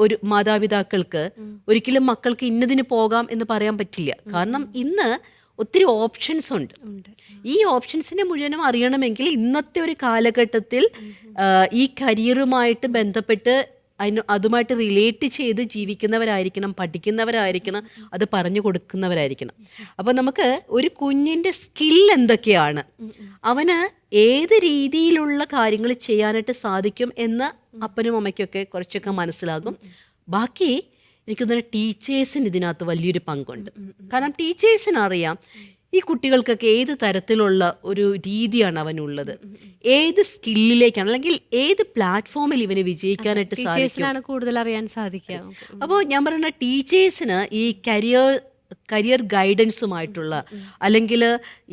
ഒരു മാതാപിതാക്കൾക്ക് ഒരിക്കലും മക്കൾക്ക് ഇന്നതിന് പോകാം എന്ന് പറയാൻ പറ്റില്ല. കാരണം ഇന്ന് ഒത്തിരി ഓപ്ഷൻസ് ഉണ്ട്. ഈ ഓപ്ഷൻസിനെ മുഴുവനും അറിയണമെങ്കിൽ ഇന്നത്തെ ഒരു കാലഘട്ടത്തിൽ ഈ കരിയറുമായിട്ട് ബന്ധപ്പെട്ട് അതുമായിട്ട് റിലേറ്റ് ചെയ്ത് ജീവിക്കുന്നവരായിരിക്കണം, പഠിക്കുന്നവരായിരിക്കണം, അത് പറഞ്ഞു കൊടുക്കുന്നവരായിരിക്കണം. അപ്പോൾ നമുക്ക് ഒരു കുഞ്ഞിൻ്റെ സ്കിൽ എന്തൊക്കെയാണ്, അവന് ഏത് രീതിയിലുള്ള കാര്യങ്ങൾ ചെയ്യാനായിട്ട് സാധിക്കും എന്ന് അപ്പനും അമ്മയ്ക്കൊക്കെ കുറച്ചൊക്കെ മനസ്സിലാകും. ബാക്കി എനിക്ക് തോന്നുന്നു ടീച്ചേഴ്സിന് ഇതിനകത്ത് വലിയൊരു പങ്കുണ്ട്. കാരണം ടീച്ചേഴ്സിന് അറിയാം ഈ കുട്ടികൾക്കൊക്കെ ഏത് തരത്തിലുള്ള ഒരു രീതിയാണ് അവനുള്ളത്, ഏത് സ്കില്ലിലേക്കാണ്, അല്ലെങ്കിൽ ഏത് പ്ലാറ്റ്ഫോമിൽ ഇവന് വിജയിക്കാനായിട്ട് സാധിക്കും, കൂടുതൽ അറിയാൻ സാധിക്കുക. അപ്പോൾ ഞാൻ പറയുന്ന ടീച്ചേഴ്സിന് ഈ കരിയർ ഗൈഡൻസുമായിട്ടുള്ള, അല്ലെങ്കിൽ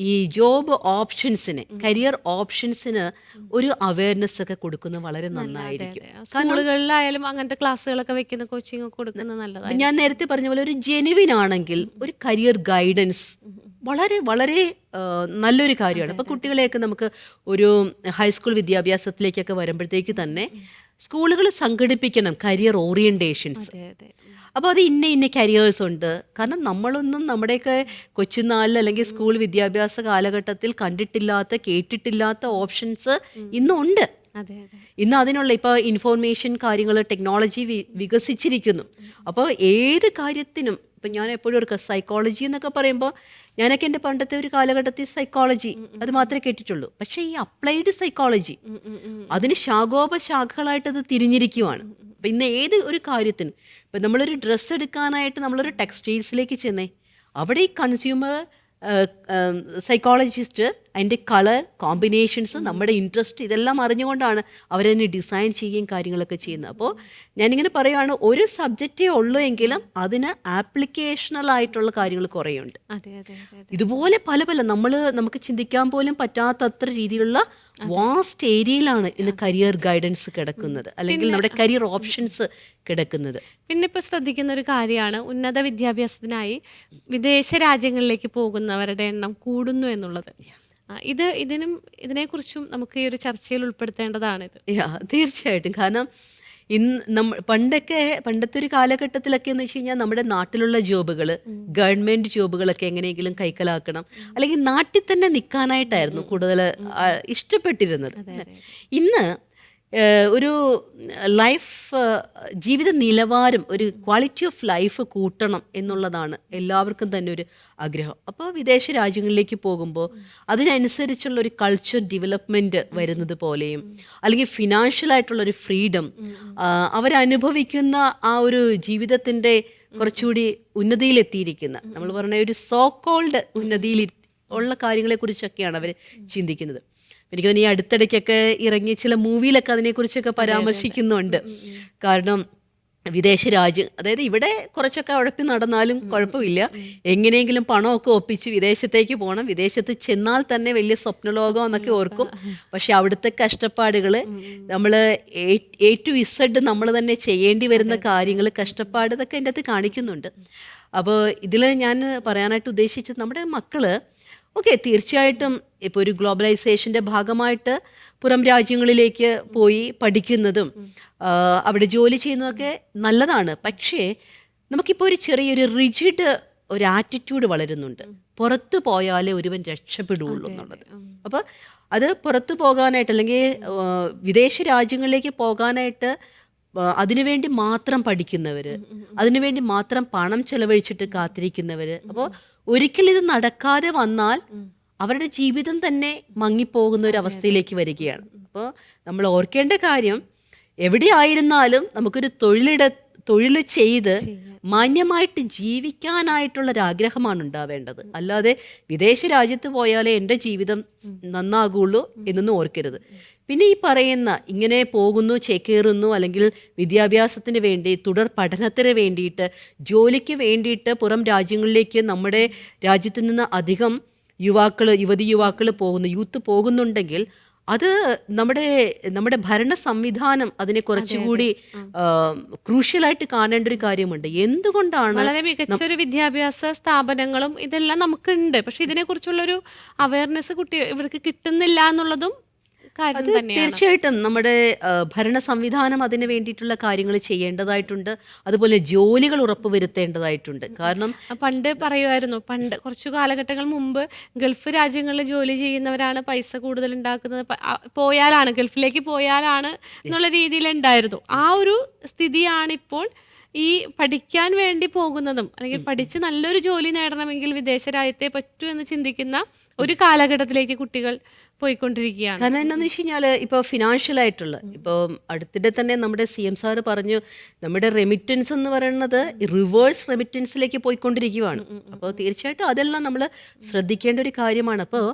ഈ ജോബ് ഓപ്ഷൻസിന്, കരിയർ ഓപ്ഷൻസിന് ഒരു അവയർനെസ് ഒക്കെ കൊടുക്കുന്നത് വളരെ നന്നായിരിക്കും. സ്കൂളുകളിലായാലും അങ്ങനത്തെ ക്ലാസ്സുകളൊക്കെ വെക്കുന്ന കോച്ചിങ് കൊടുക്കുന്നത് നല്ലതാണ്. ഞാൻ നേരത്തെ പറഞ്ഞ പോലെ ഒരു ജെനുവിൻ ആണെങ്കിൽ ഒരു കരിയർ ഗൈഡൻസ് വളരെ വളരെ നല്ലൊരു കാര്യമാണ്. അപ്പോൾ കുട്ടികളെയൊക്കെ നമുക്ക് ഒരു ഹൈസ്കൂൾ വിദ്യാഭ്യാസത്തിലേക്കൊക്കെ വരുമ്പോഴത്തേക്ക് തന്നെ സ്കൂളുകൾ സംഘടിപ്പിക്കണം കരിയർ ഓറിയൻറ്റേഷൻസ്. അതെ അതെ അപ്പോൾ അത് ഇന്ന കരിയേഴ്സ് ഉണ്ട്. കാരണം നമ്മളൊന്നും നമ്മുടെയൊക്കെ കൊച്ചുനാളിൽ അല്ലെങ്കിൽ സ്കൂൾ വിദ്യാഭ്യാസ കാലഘട്ടത്തിൽ കണ്ടിട്ടില്ലാത്ത കേട്ടിട്ടില്ലാത്ത ഓപ്ഷൻസ് ഇന്നുണ്ട്. അതെ അതെ ഇന്ന് അതിനുള്ള ഇപ്പോൾ ഇൻഫോർമേഷൻ കാര്യങ്ങൾ ടെക്നോളജി വികസിച്ചിരിക്കുന്നു. അപ്പോൾ ഏത് കാര്യത്തിനും ഇപ്പം ഞാൻ എപ്പോഴും ഒരു സൈക്കോളജി എന്നൊക്കെ പറയുമ്പോൾ ഞാനൊക്കെ എൻ്റെ പണ്ടത്തെ ഒരു കാലഘട്ടത്തിൽ സൈക്കോളജി അത് മാത്രമേ കേട്ടിട്ടുള്ളൂ. പക്ഷേ ഈ അപ്ലൈഡ് സൈക്കോളജി അതിന് ശാഖോപശാഖകളായിട്ട് അത് തിരിഞ്ഞിരിക്കുവാണ്. അപ്പം ഇന്ന് ഏത് ഒരു കാര്യത്തിനും ഇപ്പം നമ്മളൊരു ഡ്രസ്സ് എടുക്കാനായിട്ട് നമ്മളൊരു ടെക്സ്റ്റൈൽസിലേക്ക് ചെന്നേ, അവിടെ ഈ കൺസ്യൂമർ സൈക്കോളജിസ്റ്റ് അതിൻ്റെ കളർ കോമ്പിനേഷൻസ് നമ്മുടെ ഇൻട്രസ്റ്റ് ഇതെല്ലാം അറിഞ്ഞുകൊണ്ടാണ് അവരതിനെ ഡിസൈൻ ചെയ്യുകയും കാര്യങ്ങളൊക്കെ ചെയ്യുന്നത്. അപ്പോൾ ഞാനിങ്ങനെ പറയുകയാണ്, ഒരു സബ്ജക്റ്റേ ഉള്ളൂ എങ്കിലും അതിന് ആപ്ലിക്കേഷണൽ ആയിട്ടുള്ള കാര്യങ്ങൾ കുറേയുണ്ട്. അതെ അതെ അതെ ഇതുപോലെ പല നമുക്ക് ചിന്തിക്കാൻ പോലും പറ്റാത്തത്ര രീതിയിലുള്ള വാസ്റ്റ് ഏരിയയിലാണ് ഇന്ന് കരിയർ ഗൈഡൻസ് കിടക്കുന്നത്, അല്ലെങ്കിൽ നമ്മുടെ കരിയർ ഓപ്ഷൻസ് കിടക്കുന്നത്. പിന്നെ ഇപ്പോൾ ശ്രദ്ധിക്കുന്ന ഒരു കാര്യമാണ് ഉന്നത വിദ്യാഭ്യാസത്തിനായി വിദേശ രാജ്യങ്ങളിലേക്ക് പോകുന്നവരുടെ എണ്ണം കൂടുന്നു എന്നുള്ളത്. ഇതിനെക്കുറിച്ചും നമുക്ക് ഈ ഒരു ചർച്ചയിൽ ഉൾപ്പെടുത്തേണ്ടതാണിത്. തീർച്ചയായിട്ടും. കാരണം പണ്ടത്തെ ഒരു കാലഘട്ടത്തിലൊക്കെ എന്ന് വെച്ച് കഴിഞ്ഞാൽ നമ്മുടെ നാട്ടിലുള്ള ജോബുകൾ, ഗവൺമെന്റ് ജോബുകളൊക്കെ എങ്ങനെയെങ്കിലും കൈക്കലാക്കണം, അല്ലെങ്കിൽ നാട്ടിൽ തന്നെ നിൽക്കാനായിട്ടായിരുന്നു കൂടുതൽ ഇഷ്ടപ്പെട്ടിരുന്നത്. ഇന്ന് ഒരു ജീവിത നിലവാരം, ഒരു ക്വാളിറ്റി ഓഫ് ലൈഫ് കൂട്ടണം എന്നുള്ളതാണ് എല്ലാവർക്കും തന്നെ ഒരു ആഗ്രഹം. അപ്പോൾ വിദേശ രാജ്യങ്ങളിലേക്ക് പോകുമ്പോൾ അതിനനുസരിച്ചുള്ള ഒരു കൾച്ചർ ഡെവലപ്മെൻറ്റ് വരുന്നത് പോലെയും, അല്ലെങ്കിൽ ഫിനാൻഷ്യലായിട്ടുള്ളൊരു ഫ്രീഡം, അവരനുഭവിക്കുന്ന ആ ഒരു ജീവിതത്തിൻ്റെ കുറച്ചുകൂടി ഉന്നതിയിലെത്തിയിരിക്കുന്ന, നമ്മൾ പറഞ്ഞ ഒരു സോ കോൾഡ് ഉന്നതിയിൽ ഉള്ള കാര്യങ്ങളെക്കുറിച്ചൊക്കെയാണ് അവർ ചിന്തിക്കുന്നത്. എനിക്ക് തോന്നുന്നു ഈ അടുത്തിടയ്ക്കൊക്കെ ഇറങ്ങിയ ചില മൂവിയിലൊക്കെ അതിനെക്കുറിച്ചൊക്കെ പരാമർശിക്കുന്നുണ്ട്. കാരണം വിദേശ രാജ്യം, അതായത് ഇവിടെ കുറച്ചൊക്കെ ഉഴപ്പി നടന്നാലും കുഴപ്പമില്ല, എങ്ങനെയെങ്കിലും പണമൊക്കെ ഒപ്പിച്ച് വിദേശത്തേക്ക് പോകണം, വിദേശത്ത് ചെന്നാൽ തന്നെ വലിയ സ്വപ്നലോകം എന്നൊക്കെ ഓർക്കും. പക്ഷെ അവിടുത്തെ കഷ്ടപ്പാടുകൾ, നമ്മൾ A to Z നമ്മൾ തന്നെ ചെയ്യേണ്ടി വരുന്ന കാര്യങ്ങൾ, കഷ്ടപ്പാട്, ഇതൊക്കെ എൻ്റെ അകത്ത് കാണിക്കുന്നുണ്ട്. അപ്പോൾ ഇതിൽ ഞാൻ പറയാനായിട്ട് ഉദ്ദേശിച്ചത്, നമ്മുടെ മക്കള് തീർച്ചയായിട്ടും ഇപ്പോൾ ഒരു ഗ്ലോബലൈസേഷൻ്റെ ഭാഗമായിട്ട് പുറം രാജ്യങ്ങളിലേക്ക് പോയി പഠിക്കുന്നതും അവിടെ ജോലി ചെയ്യുന്നതൊക്കെ നല്ലതാണ്. പക്ഷേ നമുക്കിപ്പോൾ ഒരു ചെറിയൊരു റിജിഡ് ഒരു ആറ്റിറ്റ്യൂഡ് വളരുന്നുണ്ട്, പുറത്തു പോയാലേ ഒരുവൻ രക്ഷപ്പെടുകയുള്ളൂ എന്നുള്ളത്. അപ്പോൾ അത് പുറത്തു പോകാനായിട്ട്, അല്ലെങ്കിൽ വിദേശ രാജ്യങ്ങളിലേക്ക് പോകാനായിട്ട് അതിനുവേണ്ടി മാത്രം പഠിക്കുന്നവർ, അതിനുവേണ്ടി മാത്രം പണം ചെലവഴിച്ചിട്ട് കാത്തിരിക്കുന്നവർ, അപ്പോൾ ഒരിക്കലും ഇത് നടക്കാതെ വന്നാൽ അവരുടെ ജീവിതം തന്നെ മങ്ങിപ്പോകുന്ന ഒരു അവസ്ഥയിലേക്ക് വരികയാണ്. അപ്പോൾ നമ്മൾ ഓർക്കേണ്ട കാര്യം, എവിടെയായിരുന്നാലും നമുക്കൊരു തൊഴിൽ ചെയ്ത് മാന്യമായിട്ട് ജീവിക്കാനായിട്ടുള്ളൊരാഗ്രഹമാണ് ഉണ്ടാവേണ്ടത്. അല്ലാതെ വിദേശ രാജ്യത്ത് പോയാലേ എൻ്റെ ജീവിതം നന്നാകുള്ളൂ എന്നൊന്നും ഓർക്കരുത്. പിന്നെ ഈ പറയുന്ന ഇങ്ങനെ പോകുന്നു, ചേക്കേറുന്നു, അല്ലെങ്കിൽ വിദ്യാഭ്യാസത്തിന് വേണ്ടി, തുടർ പഠനത്തിന് വേണ്ടിയിട്ട്, ജോലിക്ക് വേണ്ടിയിട്ട് പുറം രാജ്യങ്ങളിലേക്ക് നമ്മുടെ രാജ്യത്ത് നിന്ന് അധികം യുവതി യുവാക്കൾ യൂത്ത് പോകുന്നുണ്ടെങ്കിൽ അത് നമ്മുടെ ഭരണ സംവിധാനം അതിനെ കുറച്ചുകൂടി ക്രൂഷ്യലായിട്ട് കാണേണ്ട ഒരു കാര്യമുണ്ട്. എന്തുകൊണ്ടാണ് വളരെ മികച്ചൊരു വിദ്യാഭ്യാസ സ്ഥാപനങ്ങളും ഇതെല്ലാം നമുക്കുണ്ട്, പക്ഷെ ഇതിനെക്കുറിച്ചുള്ളൊരു അവയർനെസ് ഇവർക്ക് കിട്ടുന്നില്ല എന്നുള്ളതും കാര്യം തന്നെയാണ്. തീർച്ചയായിട്ടും നമ്മുടെ ഭരണ സംവിധാനം അതിന് വേണ്ടിയിട്ടുള്ള കാര്യങ്ങൾ ചെയ്യേണ്ടതായിട്ടുണ്ട്. അതുപോലെ ജോലികൾ ഉറപ്പുവരുത്തേണ്ടതായിട്ടുണ്ട്. കാരണം പണ്ട് പറയുമായിരുന്നു, കുറച്ചു കാലഘട്ടങ്ങൾ മുമ്പ് ഗൾഫ് രാജ്യങ്ങളിൽ ജോലി ചെയ്യുന്നവരാണ് പൈസ കൂടുതൽ ഉണ്ടാക്കുന്നത്, ഗൾഫിലേക്ക് പോയാലാണ് എന്നുള്ള രീതിയിലുണ്ടായിരുന്നു. ആ ഒരു സ്ഥിതിയാണിപ്പോൾ ഈ പഠിക്കാൻ വേണ്ടി പോകുന്നതും, അല്ലെങ്കിൽ പഠിച്ച് നല്ലൊരു ജോലി നേടണമെങ്കിൽ വിദേശ രാജ്യത്തെ പറ്റൂ എന്ന് ചിന്തിക്കുന്ന ഒരു കാലഘട്ടത്തിലേക്ക് കുട്ടികൾ പോയിക്കൊണ്ടിരിക്കുകയാണ്. കാരണം എന്താണെന്ന് വെച്ച് കഴിഞ്ഞാൽ, ഇപ്പോൾ ഫിനാൻഷ്യലായിട്ടുള്ള, ഇപ്പോൾ അടുത്തിടെ തന്നെ നമ്മുടെ CM സാറ് പറഞ്ഞു, നമ്മുടെ റെമിറ്റൻസ് എന്ന് പറയുന്നത് റിവേഴ്സ് റെമിറ്റൻസിലേക്ക് പോയിക്കൊണ്ടിരിക്കുകയാണ്. അപ്പോൾ തീർച്ചയായിട്ടും അതെല്ലാം നമ്മൾ ശ്രദ്ധിക്കേണ്ട ഒരു കാര്യമാണ്. അപ്പോൾ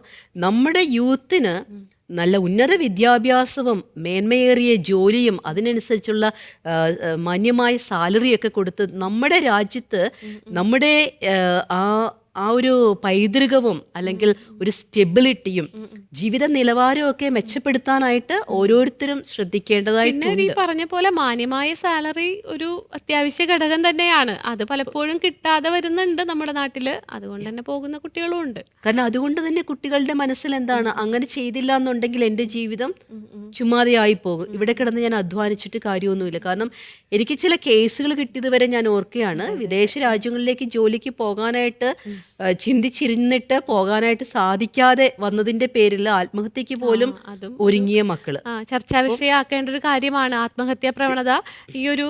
നമ്മുടെ യൂത്തിന് നല്ല ഉന്നത വിദ്യാഭ്യാസവും മേന്മയേറിയ ജോലിയും അതിനനുസരിച്ചുള്ള മാന്യമായ സാലറിയൊക്കെ കൊടുത്ത് നമ്മുടെ രാജ്യത്ത് നമ്മുടെ ആ ഒരു പൈതൃകവും അല്ലെങ്കിൽ ഒരു സ്റ്റെബിലിറ്റിയും ജീവിത നിലവാരവും ഒക്കെ മെച്ചപ്പെടുത്താനായിട്ട് ഓരോരുത്തരും പിന്നെ ശ്രദ്ധിക്കേണ്ടതായിട്ടുണ്ട്. ഈ പറഞ്ഞ പോലെ മാന്യമായ സാലറി ഒരു അത്യാവശ്യ ഘടകം തന്നെയാണ്. അത് പലപ്പോഴും കിട്ടാതെ വരുന്നുണ്ട് നമ്മുടെ നാട്ടില്. അതുകൊണ്ട് തന്നെ പോകുന്ന കുട്ടികളും ഉണ്ട്. കാരണം അതുകൊണ്ട് തന്നെ കുട്ടികളുടെ മനസ്സിൽ എന്താണ്, അങ്ങനെ ചെയ്തില്ല എന്നുണ്ടെങ്കിൽ എൻ്റെ ജീവിതം ചുമ്മാതെ ആയി പോകും, ഇവിടെ കിടന്ന് ഞാൻ അധ്വാനിച്ചിട്ട് കാര്യമൊന്നുമില്ല. കാരണം എനിക്ക് ചില കേസുകൾ കിട്ടിയത് വരെ ഞാൻ ഓർക്കുകയാണ്, വിദേശ രാജ്യങ്ങളിലേക്ക് ജോലിക്ക് പോകാനായിട്ട് ചിന്തിച്ചിരുന്നിട്ട് പോകാനായിട്ട് സാധിക്കാതെ വന്നതിന്റെ പേരിൽ ആത്മഹത്യക്ക് പോലും അതും ഒരുങ്ങിയ മക്കള്. ചർച്ചാ വിഷയമാക്കേണ്ട ഒരു കാര്യമാണ് ആത്മഹത്യാ പ്രവണത ഈ ഒരു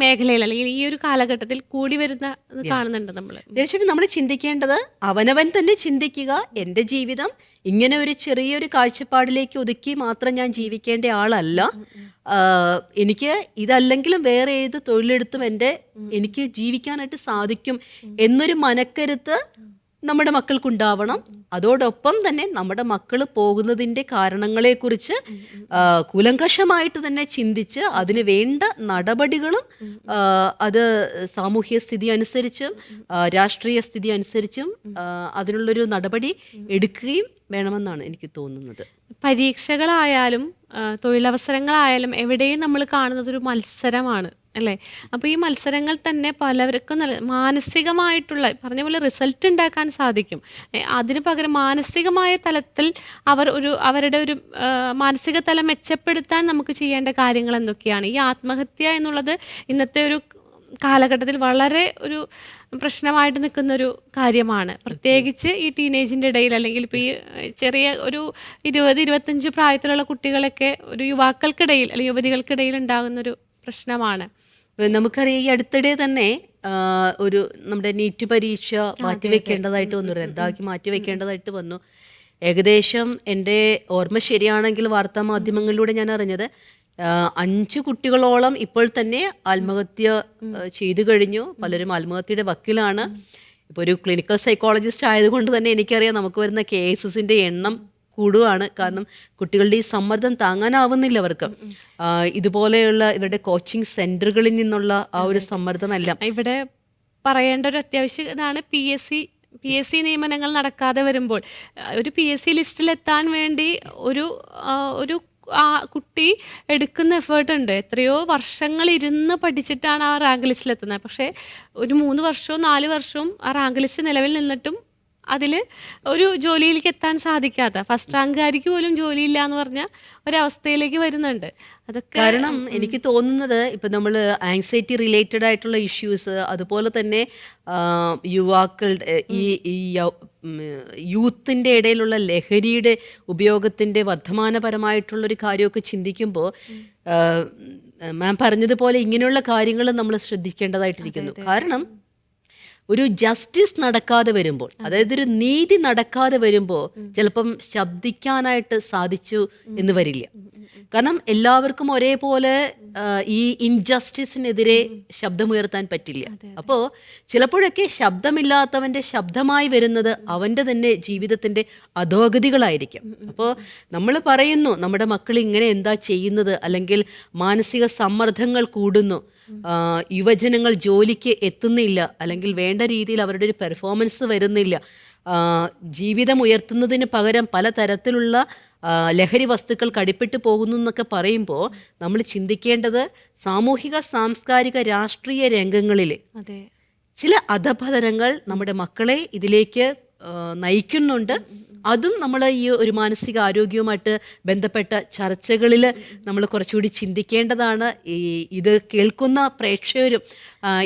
മേഖലയിൽ അല്ലെങ്കിൽ ഈ ഒരു കാലഘട്ടത്തിൽ കൂടി വരുന്ന കാണുന്നുണ്ട് നമ്മള്. തീർച്ചയായിട്ടും നമ്മൾ ചിന്തിക്കേണ്ടത് അവനവൻ തന്നെ ചിന്തിക്കുക, എൻ്റെ ജീവിതം ഇങ്ങനെ ഒരു ചെറിയൊരു കാഴ്ചപ്പാടിലേക്ക് ഒതുക്കി മാത്രം ഞാൻ ജീവിക്കേണ്ട ആളല്ല. എനിക്ക് ഇതല്ലെങ്കിലും വേറെ ഏത് തൊഴിലെടുത്തും എനിക്ക് ജീവിക്കാനായിട്ട് സാധിക്കും എന്നൊരു മനക്കരുത്ത് നമ്മുടെ മക്കൾക്കുണ്ടാവണം. അതോടൊപ്പം തന്നെ നമ്മുടെ മക്കൾ പോകുന്നതിൻ്റെ കാരണങ്ങളെക്കുറിച്ച് കൂലങ്കഷമായിട്ട് തന്നെ ചിന്തിച്ച് അതിന് വേണ്ട നടപടികളും അത് സാമൂഹ്യ സ്ഥിതി അനുസരിച്ചും രാഷ്ട്രീയ സ്ഥിതി അനുസരിച്ചും അതിനുള്ളൊരു നടപടി എടുക്കുകയും വേണമെന്നാണ് എനിക്ക് തോന്നുന്നത്. പരീക്ഷകളായാലും തൊഴിലവസരങ്ങളായാലും എവിടെയും നമ്മൾ കാണുന്നത് ഒരു മത്സരമാണ് അല്ലേ? അപ്പോൾ ഈ മത്സരങ്ങൾ തന്നെ പലവർക്കും മാനസികമായിട്ടുള്ള പറഞ്ഞ പോലെ റിസൾട്ട് ഉണ്ടാക്കാൻ സാധിക്കും. അതിന് പകരം മാനസികമായ തലത്തിൽ അവരുടെ ഒരു മാനസിക തലം മെച്ചപ്പെടുത്താൻ നമുക്ക് ചെയ്യേണ്ട കാര്യങ്ങൾ എന്തൊക്കെയാണ്? ഈ ആത്മഹത്യ എന്നുള്ളത് ഇന്നത്തെ ഒരു കാലഘട്ടത്തിൽ വളരെ ഒരു പ്രശ്നമായിട്ട് നിൽക്കുന്നൊരു കാര്യമാണ്. പ്രത്യേകിച്ച് ഈ ടീനേജിൻ്റെ ഇടയിൽ അല്ലെങ്കിൽ ഇപ്പോൾ ഈ ചെറിയ ഒരു 20-25 പ്രായത്തിലുള്ള കുട്ടികളൊക്കെ ഒരു യുവാക്കൾക്കിടയിൽ അല്ലെങ്കിൽ യുവതികൾക്കിടയിൽ ഉണ്ടാകുന്നൊരു പ്രശ്നമാണ്. നമുക്കറിയാം, ഈ അടുത്തിടെ തന്നെ ഒരു നമ്മുടെ നീറ്റ് പരീക്ഷ മാറ്റിവെക്കേണ്ടതായിട്ട് വന്നു, റദ്ദാക്കി മാറ്റിവെക്കേണ്ടതായിട്ട് വന്നു. ഏകദേശം എൻ്റെ ഓർമ്മ ശരിയാണെങ്കിൽ വാർത്താ മാധ്യമങ്ങളിലൂടെ ഞാൻ അറിഞ്ഞത് 5 കുട്ടികളോളം ഇപ്പോൾ തന്നെ ആത്മഹത്യ ചെയ്തു കഴിഞ്ഞു. പലരും ആത്മഹത്യയുടെ വക്കിലാണ്. ഇപ്പോൾ ഒരു ക്ലിനിക്കൽ സൈക്കോളജിസ്റ്റ് ആയതുകൊണ്ട് തന്നെ എനിക്കറിയാം നമുക്ക് വരുന്ന കേസസിൻ്റെ എണ്ണം കൂടുകയാണ്. കാരണം കുട്ടികളുടെ ഈ സമ്മർദ്ദം താങ്ങാനാവുന്നില്ല അവർക്ക്. ഇതുപോലെയുള്ള ഇവരുടെ കോച്ചിങ് സെന്ററുകളിൽ നിന്നുള്ള ആ ഒരു സമ്മർദ്ദമെല്ലാം ഇവിടെ പറയേണ്ട ഒരു അത്യാവശ്യ ഇതാണ്. പി എസ് സി നിയമനങ്ങൾ നടക്കാതെ വരുമ്പോൾ ഒരു PSC ലിസ്റ്റിലെത്താൻ വേണ്ടി ഒരു കുട്ടി എടുക്കുന്ന എഫേർട്ട് ഉണ്ട്. എത്രയോ വർഷങ്ങൾ ഇരുന്ന് പഠിച്ചിട്ടാണ് ആ റാങ്ക് ലിസ്റ്റിലെത്തുന്നത്. പക്ഷേ ഒരു 3 വർഷവും 4 വർഷവും ആ റാങ്ക് ലിസ്റ്റ് നിലവിൽ നിന്നിട്ടും അതിൽ ഒരു ജോലിയിലേക്ക് എത്താൻ സാധിക്കാത്ത ഫസ്റ്റ് റാങ്കുകാരിക്ക് പോലും ജോലിയില്ല എന്ന് പറഞ്ഞ ഒരവസ്ഥയിലേക്ക് വരുന്നുണ്ട്. അതൊക്കെ കാരണം എനിക്ക് തോന്നുന്നത് ഇപ്പം നമ്മൾ ആങ്സൈറ്റി റിലേറ്റഡ് ആയിട്ടുള്ള ഇഷ്യൂസ്, അതുപോലെ തന്നെ യുവാക്കളുടെ യൂത്തിൻ്റെ ഇടയിലുള്ള ലഹരിയുടെ ഉപയോഗത്തിൻ്റെ വർദ്ധമാനപരമായിട്ടുള്ളൊരു കാര്യമൊക്കെ ചിന്തിക്കുമ്പോൾ മാം പറഞ്ഞതുപോലെ ഇങ്ങനെയുള്ള കാര്യങ്ങൾ നമ്മൾ ശ്രദ്ധിക്കേണ്ടതായിട്ടിരിക്കുന്നു. കാരണം ഒരു ജസ്റ്റിസ് നടക്കാതെ വരുമ്പോൾ, അതായത് ഒരു നീതി നടക്കാതെ വരുമ്പോൾ ചിലപ്പം ശബ്ദിക്കാനായിട്ട് സാധിച്ചു എന്ന് വരില്ല. കാരണം എല്ലാവർക്കും ഒരേപോലെ ഈ ഇൻജസ്റ്റിസിനെതിരെ ശബ്ദമുയർത്താൻ പറ്റില്ല. അപ്പോൾ ചിലപ്പോഴൊക്കെ ശബ്ദമില്ലാത്തവൻ്റെ ശബ്ദമായി വരുന്നത് അവൻ്റെ തന്നെ ജീവിതത്തിൻ്റെ അധോഗതികളായിരിക്കും. അപ്പോൾ നമ്മൾ പറയുന്നു നമ്മുടെ മക്കൾ ഇങ്ങനെ എന്താ ചെയ്യുന്നത്, അല്ലെങ്കിൽ മാനസിക സമ്മർദ്ദങ്ങൾ കൂടുന്നു, യുവജനങ്ങൾ ജോലിക്ക് എത്തുന്നില്ല, അല്ലെങ്കിൽ വേണ്ട രീതിയിൽ അവരുടെ ഒരു പെർഫോമൻസ് വരുന്നില്ല, ജീവിതം ഉയർത്തുന്നതിന് പകരം പലതരത്തിലുള്ള ലഹരി വസ്തുക്കൾ കടിപ്പെട്ടു പോകുന്നു എന്നൊക്കെ പറയുമ്പോൾ നമ്മൾ ചിന്തിക്കേണ്ടത് സാമൂഹിക സാംസ്കാരിക രാഷ്ട്രീയ രംഗങ്ങളിൽ ചില അധപതനങ്ങൾ നമ്മുടെ മക്കളെ ഇതിലേക്ക് നയിക്കുന്നുണ്ട്. അതും നമ്മൾ ഈ ഒരു മാനസിക ആരോഗ്യവുമായിട്ട് ബന്ധപ്പെട്ട ചർച്ചകളിൽ നമ്മൾ കുറച്ചുകൂടി ചിന്തിക്കേണ്ടതാണ്. ഇത് കേൾക്കുന്ന പ്രേക്ഷകരും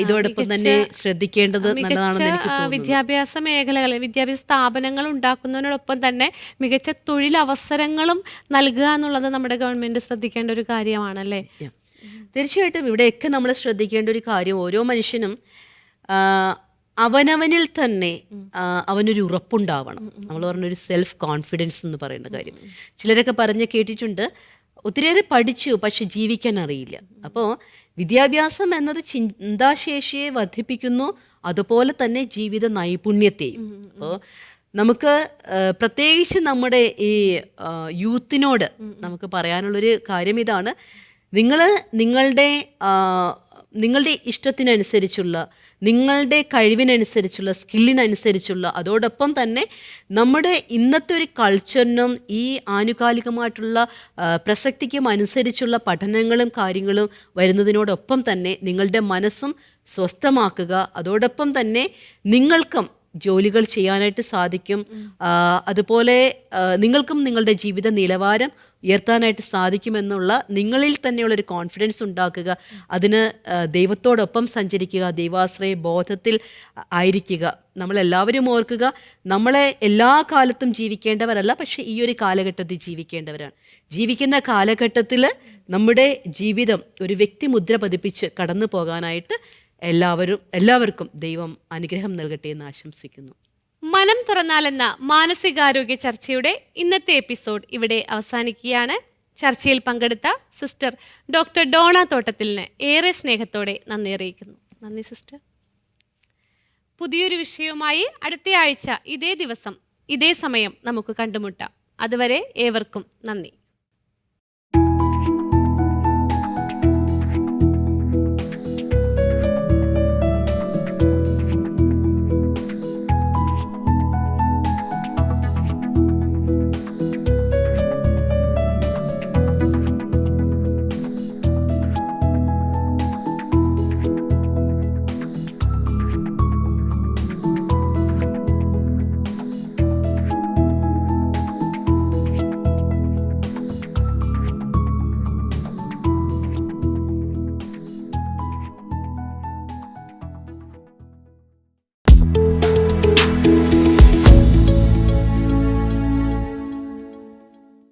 ഇതോടൊപ്പം തന്നെ ശ്രദ്ധിക്കേണ്ടത് നല്ലതാണെന്ന് എനിക്ക് തോന്നുന്നു. വിദ്യാഭ്യാസ മേഖലകൾ, വിദ്യാഭ്യാസ സ്ഥാപനങ്ങൾ ഉണ്ടാക്കുന്നതിനോടൊപ്പം തന്നെ മികച്ച തൊഴിലവസരങ്ങളും നൽകുക എന്നുള്ളത് നമ്മുടെ ഗവൺമെന്റ് ശ്രദ്ധിക്കേണ്ട ഒരു കാര്യമാണല്ലേ? തീർച്ചയായിട്ടും ഇവിടെയൊക്കെ നമ്മൾ ശ്രദ്ധിക്കേണ്ട ഒരു കാര്യം, ഓരോ മനുഷ്യനും അവനവനിൽ തന്നെ അവനൊരു ഉറപ്പുണ്ടാവണം. നമ്മൾ പറഞ്ഞൊരു സെൽഫ് കോൺഫിഡൻസ് എന്ന് പറയുന്ന കാര്യം ചിലരൊക്കെ പറഞ്ഞ് കേട്ടിട്ടുണ്ട്. ഒത്തിരിയേറെ പഠിച്ചു പക്ഷെ ജീവിക്കാൻ അറിയില്ല. അപ്പോൾ വിദ്യാഭ്യാസം എന്നത് ചിന്താശേഷിയെ വർദ്ധിപ്പിക്കുന്നു, അതുപോലെ തന്നെ ജീവിത നൈപുണ്യത്തെയും. അപ്പോൾ നമുക്ക് പ്രത്യേകിച്ച് നമ്മുടെ ഈ യൂത്തിനോട് നമുക്ക് പറയാനുള്ളൊരു കാര്യം ഇതാണ്: നിങ്ങളുടെ ഇഷ്ടത്തിനനുസരിച്ചുള്ള, നിങ്ങളുടെ കഴിവിനനുസരിച്ചുള്ള സ്കില്ലിനനുസരിച്ചുള്ള അതോടൊപ്പം തന്നെ നമ്മുടെ ഇന്നത്തെ ഒരു കൾച്ചറിനും ഈ ആനുകാലികമായിട്ടുള്ള പ്രസക്തിക്കും അനുസരിച്ചുള്ള പഠനങ്ങളും കാര്യങ്ങളും വരുന്നതിനോടൊപ്പം തന്നെ നിങ്ങളുടെ മനസ്സും സ്വസ്ഥമാക്കുക. അതോടൊപ്പം തന്നെ നിങ്ങൾക്കും ജോലികൾ ചെയ്യാനായിട്ട് സാധിക്കും. അതുപോലെ നിങ്ങൾക്കും നിങ്ങളുടെ ജീവിത നിലവാരം ഉയർത്താനായിട്ട് സാധിക്കുമെന്നുള്ള നിങ്ങളിൽ തന്നെയുള്ളൊരു കോൺഫിഡൻസ് ഉണ്ടാക്കുക. അതിന് ദൈവത്തോടൊപ്പം സഞ്ചരിക്കുക, ദൈവാശ്രയ ബോധത്തിൽ ആയിരിക്കുക. നമ്മളെല്ലാവരും ഓർക്കുക, നമ്മളെ എല്ലാ കാലത്തും ജീവിക്കേണ്ടവരല്ല, പക്ഷേ ഈ ഒരു കാലഘട്ടത്തിൽ ജീവിക്കേണ്ടവരാണ്. ജീവിക്കുന്ന കാലഘട്ടത്തിൽ നമ്മുടെ ജീവിതം ഒരു വ്യക്തിമുദ്ര പതിപ്പിച്ച് കടന്നു പോകാനായിട്ട് എല്ലാവർക്കും ദൈവം അനുഗ്രഹം നൽകട്ടെ എന്ന് ആശംസിക്കുന്നു. മനം തുറന്നാലെന്ന മാനസികാരോഗ്യ ചർച്ചയുടെ ഇന്നത്തെ എപ്പിസോഡ് ഇവിടെ അവസാനിക്കുകയാണ്. ചർച്ചയിൽ പങ്കെടുത്ത സിസ്റ്റർ ഡോക്ടർ ഡോണ തോട്ടത്തിലിന് ഏറെ സ്നേഹത്തോടെ നന്ദി അറിയിക്കുന്നു. നന്ദി സിസ്റ്റർ. പുതിയൊരു വിഷയവുമായി അടുത്ത ആഴ്ച ഇതേ ദിവസം ഇതേ സമയം നമുക്ക് കണ്ടുമുട്ടാം. അതുവരെ ഏവർക്കും നന്ദി.